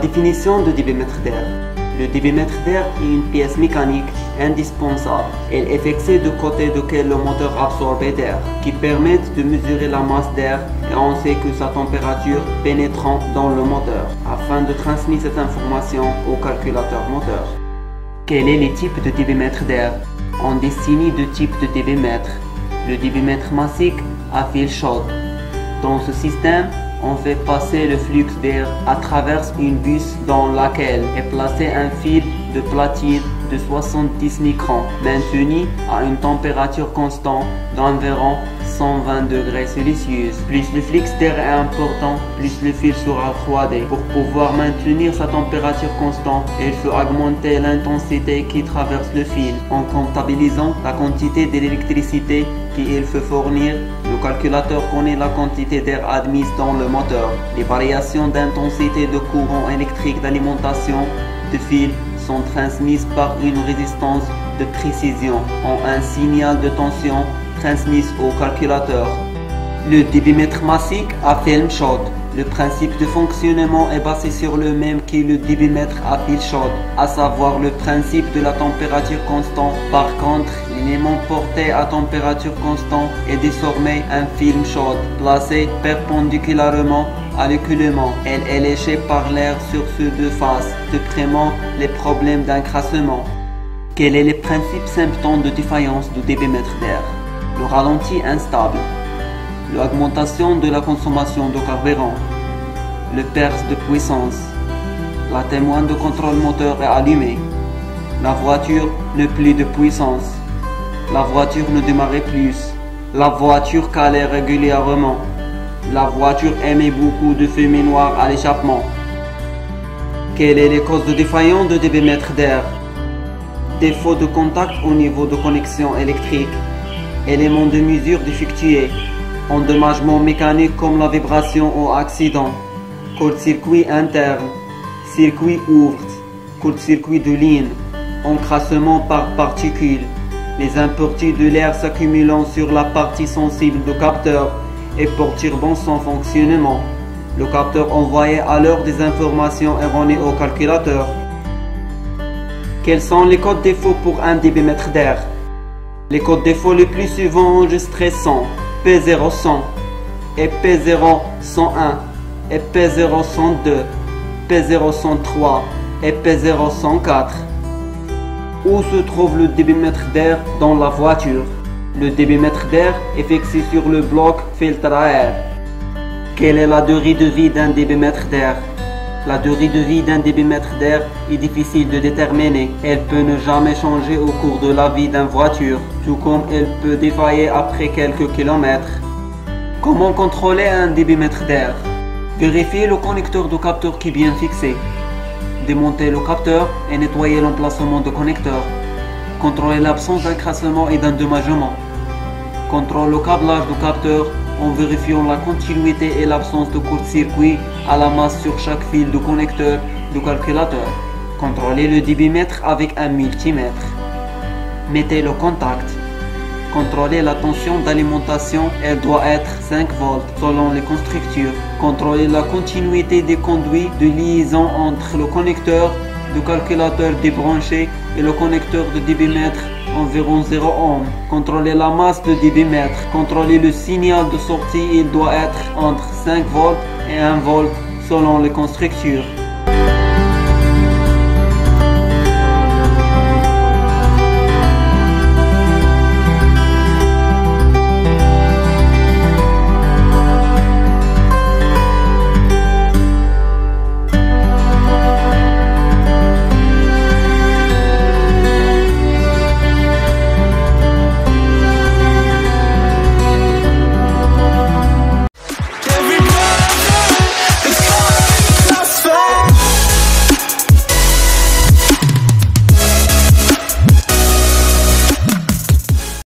définition de débitmètre d'air. Le débitmètre d'air est une pièce mécanique indispensable. Elle est fixée du côté duquel le moteur absorbe d'air, qui permet de mesurer la masse d'air et on sait que sa température pénétrant dans le moteur, afin de transmettre cette information au calculateur moteur. Quels sont les types de débitmètre d'air? On définit deux types de débitmètre. Le débitmètre massique à fil chaud. Dans ce système, on fait passer le flux d'air à travers une buse dans laquelle est placé un fil de platine de 70 microns, maintenu à une température constante d'environ 120 degrés Celsius. Plus le flux d'air est important, plus le fil sera refroidi. Pour pouvoir maintenir sa température constante, il faut augmenter l'intensité qui traverse le fil en comptabilisant la quantité de l'électricité qu'il faut fournir. Le calculateur connaît la quantité d'air admise dans le moteur. Les variations d'intensité de courant électrique d'alimentation de fil sont transmises par une résistance de précision en un signal de tension transmis au calculateur. Le débitmètre massique à film chaud. Le principe de fonctionnement est basé sur le même que le débitmètre à fil chaud, à savoir le principe de la température constante. Par contre, l'élément porté à température constante est désormais un film chaud, placé perpendiculairement à l'écoulement. Elle est léchée par l'air sur ses deux faces, supprimant les problèmes d'encrassement. Quel est le principe symptôme de défaillance du débitmètre d'air? Le ralenti instable, l'augmentation de la consommation de carburant, le perte de puissance, la témoin de contrôle moteur est allumée, la voiture n'a plus de puissance, la voiture ne démarrait plus, la voiture calait régulièrement, la voiture émet beaucoup de fumée noire à l'échappement. Quelles sont les causes de défaillance de débitmètre d'air? Défaut de contact au niveau de connexion électrique, éléments de mesure défectueux, endommagement mécanique comme la vibration ou accident, court-circuit interne, circuit ouvert, court-circuit de ligne, encrassement par particules, les impuretés de l'air s'accumulant sur la partie sensible du capteur et perturbant son fonctionnement. Le capteur envoyait alors des informations erronées au calculateur. Quels sont les codes défauts pour un débitmètre d'air? Les codes défauts les plus souvent enregistrés sont P0100 et P0101 et P0102, P0103 et P0104. Où se trouve le débitmètre d'air dans la voiture? Le débitmètre d'air est fixé sur le bloc filtre à air. Quelle est la durée de vie d'un débitmètre d'air? La durée de vie d'un débitmètre d'air est difficile de déterminer. Elle peut ne jamais changer au cours de la vie d'une voiture, tout comme elle peut défailler après quelques kilomètres. Comment contrôler un débitmètre d'air? Vérifier le connecteur de capteur qui est bien fixé. Démonter le capteur et nettoyer l'emplacement du connecteur. Contrôler l'absence d'encrassement et d'endommagement. Contrôle le câblage du capteur en vérifiant la continuité et l'absence de court-circuit à la masse sur chaque fil du connecteur du calculateur. Contrôlez le débitmètre avec un multimètre. Mettez le contact. Contrôlez la tension d'alimentation, elle doit être 5 volts selon les constructeurs. Contrôlez la continuité des conduits de liaison entre le connecteur du calculateur débranché et le connecteur de débitmètre environ 0 ohm. Contrôlez la masse de débitmètre. Contrôlez le signal de sortie, il doit être entre 5 volts et 1 volt selon les constructeurs.